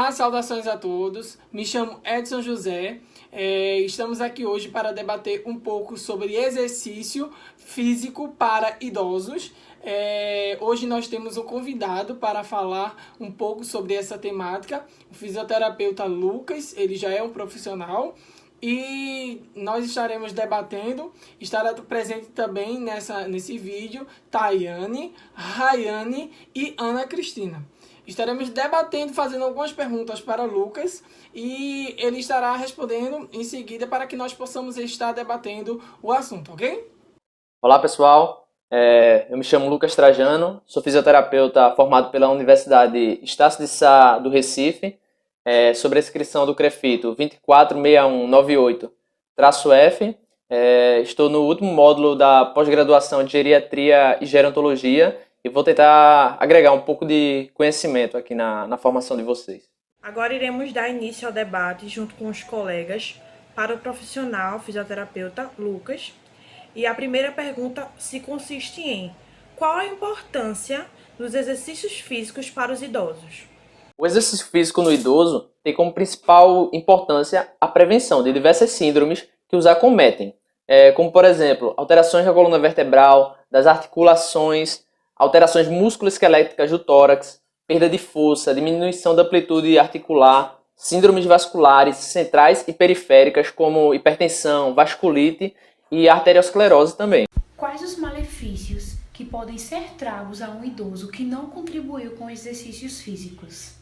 Olá, saudações a todos. Me chamo Edson José. Estamos aqui hoje para debater um pouco sobre exercício físico para idosos. Hoje nós temos um convidado para falar um pouco sobre essa temática, o fisioterapeuta Lucas. Ele já é um profissional e nós estaremos debatendo. Estará presente também nesse vídeo Tayane, Rayane e Ana Cristina. Estaremos debatendo, fazendo algumas perguntas para o Lucas e ele estará respondendo em seguida para que nós possamos estar debatendo o assunto, ok? Olá pessoal, eu me chamo Lucas Trajano, sou fisioterapeuta formado pela Universidade Estácio de Sá do Recife, sobre a inscrição do CREFITO 246198-F. Estou no último módulo da pós-graduação de Geriatria e Gerontologia e vou tentar agregar um pouco de conhecimento aqui na formação de vocês. Agora iremos dar início ao debate junto com os colegas para o profissional fisioterapeuta Lucas. E a primeira pergunta se consiste em: qual a importância dos exercícios físicos para os idosos? O exercício físico no idoso tem como principal importância a prevenção de diversas síndromes que os acometem, como por exemplo, alterações da coluna vertebral, das articulações, alterações musculoesqueléticas do tórax, perda de força, diminuição da amplitude articular, síndromes vasculares centrais e periféricas como hipertensão, vasculite e arteriosclerose também. Quais os malefícios que podem ser tragos a um idoso que não contribuiu com exercícios físicos?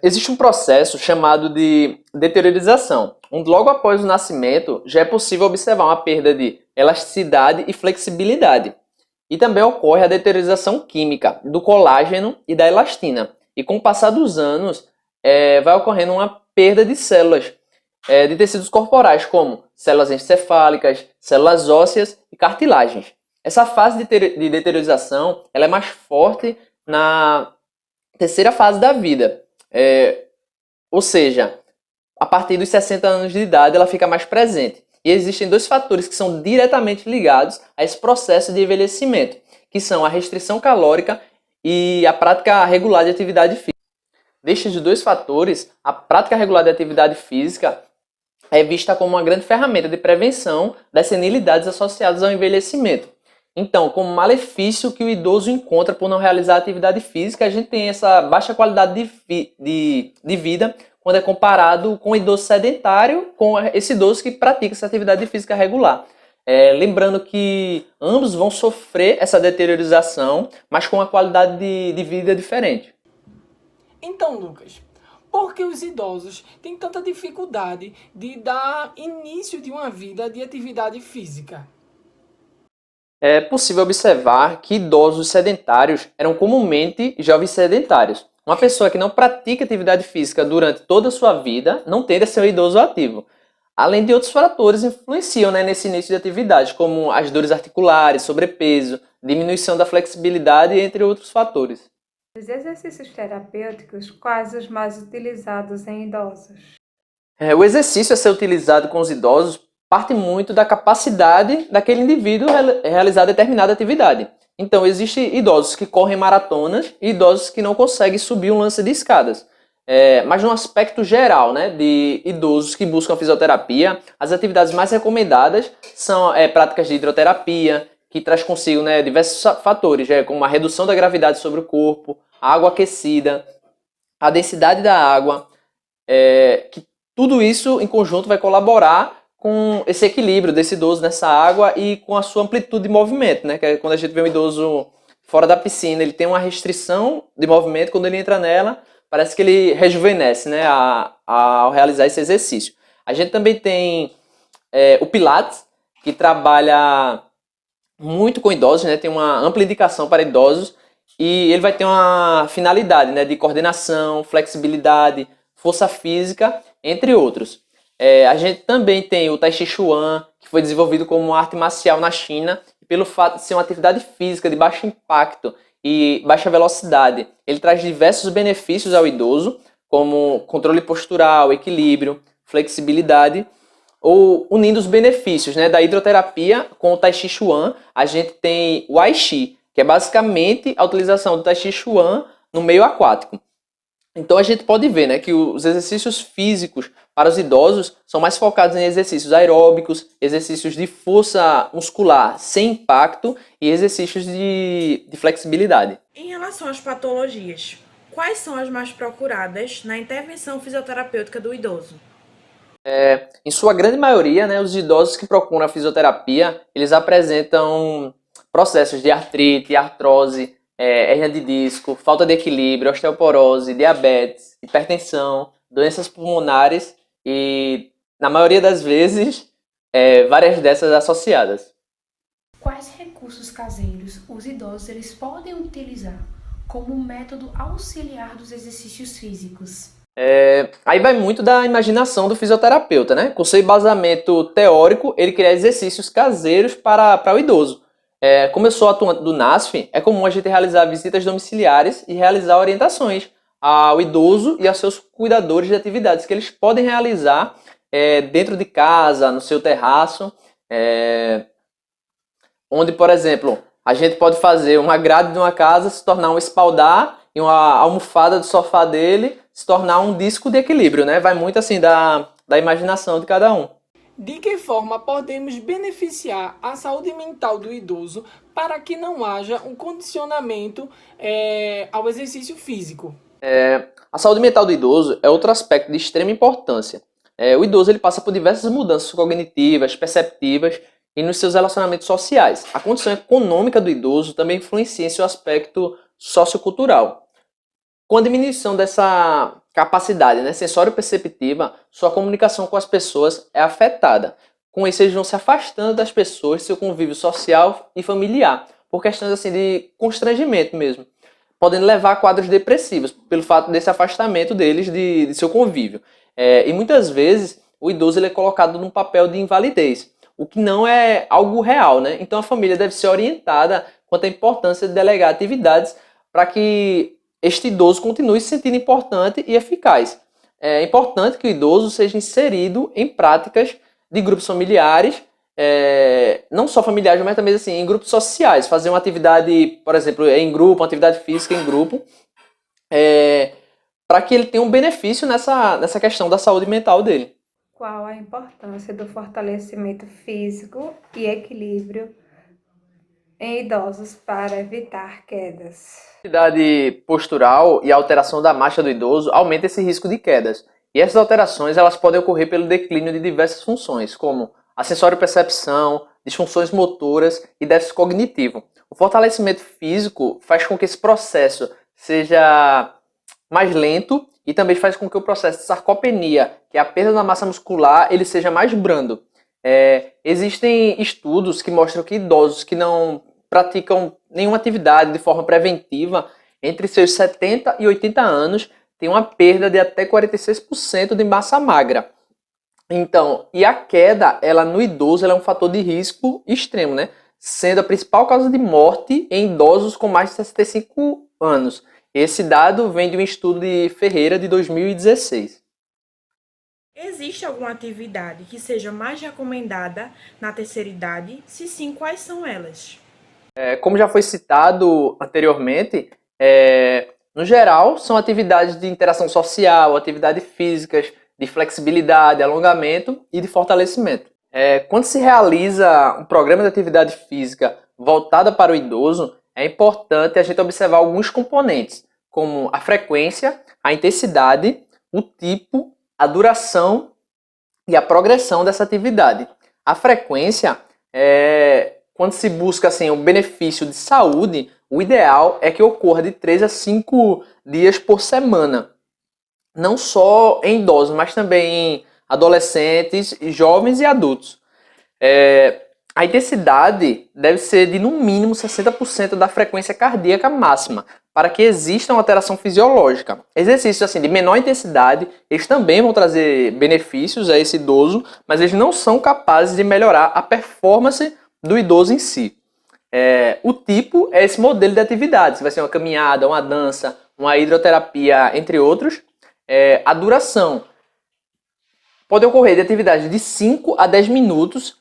Existe um processo chamado de deteriorização, onde logo após o nascimento já é possível observar uma perda de elasticidade e flexibilidade. E também ocorre a deteriorização química do colágeno e da elastina. E com o passar dos anos, vai ocorrendo uma perda de células de tecidos corporais, como células encefálicas, células ósseas e cartilagens. Essa fase de deteriorização ela é mais forte na terceira fase da vida. Ou seja, a partir dos 60 anos de idade ela fica mais presente. E existem dois fatores que são diretamente ligados a esse processo de envelhecimento, que são a restrição calórica e a prática regular de atividade física. Destes dois fatores, a prática regular de atividade física é vista como uma grande ferramenta de prevenção das senilidades associadas ao envelhecimento. Então, como malefício que o idoso encontra por não realizar atividade física, a gente tem essa baixa qualidade de vida quando é comparado com o idoso sedentário, com esse idoso que pratica essa atividade física regular. Lembrando que ambos vão sofrer essa deteriorização, mas com uma qualidade de vida diferente. Então, Lucas, por que os idosos têm tanta dificuldade de dar início de uma vida de atividade física? É possível observar que idosos sedentários eram comumente jovens sedentários. Uma pessoa que não pratica atividade física durante toda a sua vida não tende a ser um idoso ativo. Além de outros fatores influenciam nesse início de atividade, como as dores articulares, sobrepeso, diminuição da flexibilidade, entre outros fatores. Os exercícios terapêuticos, quais os mais utilizados em idosos? O exercício a ser utilizado com os idosos parte muito da capacidade daquele indivíduo realizar determinada atividade. Então, existem idosos que correm maratonas e idosos que não conseguem subir um lance de escadas. Mas no aspecto geral, de idosos que buscam fisioterapia, as atividades mais recomendadas são práticas de hidroterapia, que traz consigo diversos fatores, como a redução da gravidade sobre o corpo, a água aquecida, a densidade da água, que tudo isso em conjunto vai colaborar com esse equilíbrio desse idoso nessa água e com a sua amplitude de movimento, que é quando a gente vê um idoso fora da piscina, ele tem uma restrição de movimento, quando ele entra nela, parece que ele rejuvenesce, ao realizar esse exercício. A gente também tem o Pilates, que trabalha muito com idosos, tem uma ampla indicação para idosos, e ele vai ter uma finalidade de coordenação, flexibilidade, força física, entre outros. A gente também tem o Tai Chi Chuan, que foi desenvolvido como uma arte marcial na China, e pelo fato de ser uma atividade física de baixo impacto e baixa velocidade, ele traz diversos benefícios ao idoso, como controle postural, equilíbrio, flexibilidade, ou unindo os benefícios da hidroterapia com o Tai Chi Chuan, a gente tem o Ai Chi, que é basicamente a utilização do Tai Chi Chuan no meio aquático. Então a gente pode ver, né, que os exercícios físicos para os idosos são mais focados em exercícios aeróbicos, exercícios de força muscular sem impacto e exercícios de flexibilidade. Em relação às patologias, quais são as mais procuradas na intervenção fisioterapêutica do idoso? Em sua grande maioria, né, os idosos que procuram a fisioterapia, eles apresentam processos de artrite, artrose, hérnia de disco, falta de equilíbrio, osteoporose, diabetes, hipertensão, doenças pulmonares e, na maioria das vezes, várias dessas associadas. Quais recursos caseiros os idosos eles podem utilizar como método auxiliar dos exercícios físicos? Aí vai muito da imaginação do fisioterapeuta, né? Com seu embasamento teórico, ele cria exercícios caseiros para o idoso. Como eu sou atuante do NASF, é comum a gente realizar visitas domiciliares e realizar orientações ao idoso e aos seus cuidadores de atividades que eles podem realizar dentro de casa, no seu terraço, onde, por exemplo, a gente pode fazer uma grade de uma casa se tornar um espaldar e uma almofada do sofá dele se tornar um disco de equilíbrio, né? Vai muito assim da imaginação de cada um. De que forma podemos beneficiar a saúde mental do idoso para que não haja um condicionamento ao exercício físico? A saúde mental do idoso é outro aspecto de extrema importância. O idoso ele passa por diversas mudanças cognitivas, perceptivas e nos seus relacionamentos sociais. A condição econômica do idoso também influencia em seu aspecto sociocultural. Com a diminuição dessa capacidade, né, sensório-perceptiva, sua comunicação com as pessoas é afetada. Com isso, eles vão se afastando das pessoas, seu convívio social e familiar, por questões assim, de constrangimento mesmo, podendo levar a quadros depressivos, pelo fato desse afastamento deles de seu convívio. E muitas vezes, o idoso ele é colocado num papel de invalidez, o que não é algo real, né? Então, a família deve ser orientada quanto à importância de delegar atividades para que este idoso continue se sentindo importante e eficaz. É importante que o idoso seja inserido em práticas de grupos familiares, não só familiares, mas também assim, em grupos sociais. Fazer uma atividade, por exemplo, em grupo, uma atividade física em grupo, para que ele tenha um benefício nessa questão da saúde mental dele. Qual a importância do fortalecimento físico e equilíbrio em idosos para evitar quedas? A atividade postural e a alteração da marcha do idoso aumenta esse risco de quedas. E essas alterações elas podem ocorrer pelo declínio de diversas funções, como a sensório-percepção, disfunções motoras e déficit cognitivo. O fortalecimento físico faz com que esse processo seja mais lento e também faz com que o processo de sarcopenia, que é a perda da massa muscular, ele seja mais brando. Existem estudos que mostram que idosos que não praticam nenhuma atividade de forma preventiva, entre seus 70 e 80 anos, têm uma perda de até 46% de massa magra. Então, e a queda, ela no idoso, ela é um fator de risco extremo, né? Sendo a principal causa de morte em idosos com mais de 65 anos. Esse dado vem de um estudo de Ferreira de 2016. Existe alguma atividade que seja mais recomendada na terceira idade? Se sim, quais são elas? Como já foi citado anteriormente, no geral, são atividades de interação social, atividades físicas, de flexibilidade, alongamento e de fortalecimento. Quando se realiza um programa de atividade física voltada para o idoso, é importante a gente observar alguns componentes, como a frequência, a intensidade, o tipo, a duração e a progressão dessa atividade. A frequência, quando se busca assim, um benefício de saúde, o ideal é que ocorra de 3 a 5 dias por semana. Não só em idosos, mas também em adolescentes, jovens e adultos. A intensidade deve ser de no mínimo 60% da frequência cardíaca máxima, para que exista uma alteração fisiológica. Exercícios assim, de menor intensidade, eles também vão trazer benefícios a esse idoso, mas eles não são capazes de melhorar a performance do idoso em si. O tipo é esse modelo de atividade, vai ser uma caminhada, uma dança, uma hidroterapia, entre outros. A duração pode ocorrer de atividades de 5 a 10 minutos,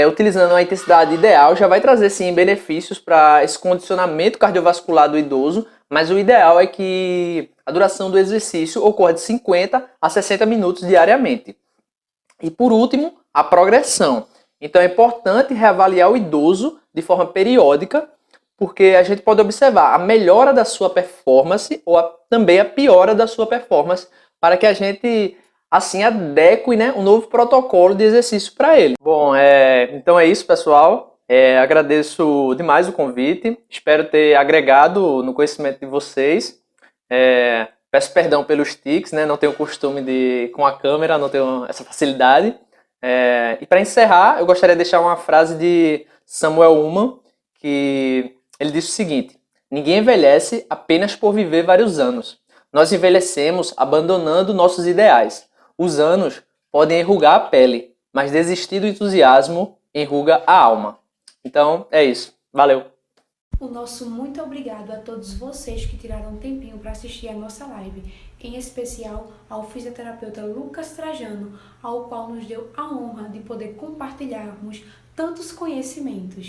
utilizando a intensidade ideal, já vai trazer sim benefícios para esse condicionamento cardiovascular do idoso, mas o ideal é que a duração do exercício ocorra de 50 a 60 minutos diariamente. E por último, a progressão. Então é importante reavaliar o idoso de forma periódica, porque a gente pode observar a melhora da sua performance ou também a piora da sua performance, para que a gente assim adeque, né, um novo protocolo de exercício para ele. Bom, então é isso, pessoal. Agradeço demais o convite, espero ter agregado no conhecimento de vocês. Peço perdão pelos tics, né? Não tenho costume com a câmera, não tenho essa facilidade. E para encerrar, eu gostaria de deixar uma frase de Samuel Ullmann, que ele diz o seguinte: ninguém envelhece apenas por viver vários anos. Nós envelhecemos abandonando nossos ideais. Os anos podem enrugar a pele, mas desistir do entusiasmo enruga a alma. Então, é isso. Valeu! O nosso muito obrigado a todos vocês que tiraram um tempinho para assistir a nossa live, em especial ao fisioterapeuta Lucas Trajano, ao qual nos deu a honra de poder compartilharmos tantos conhecimentos.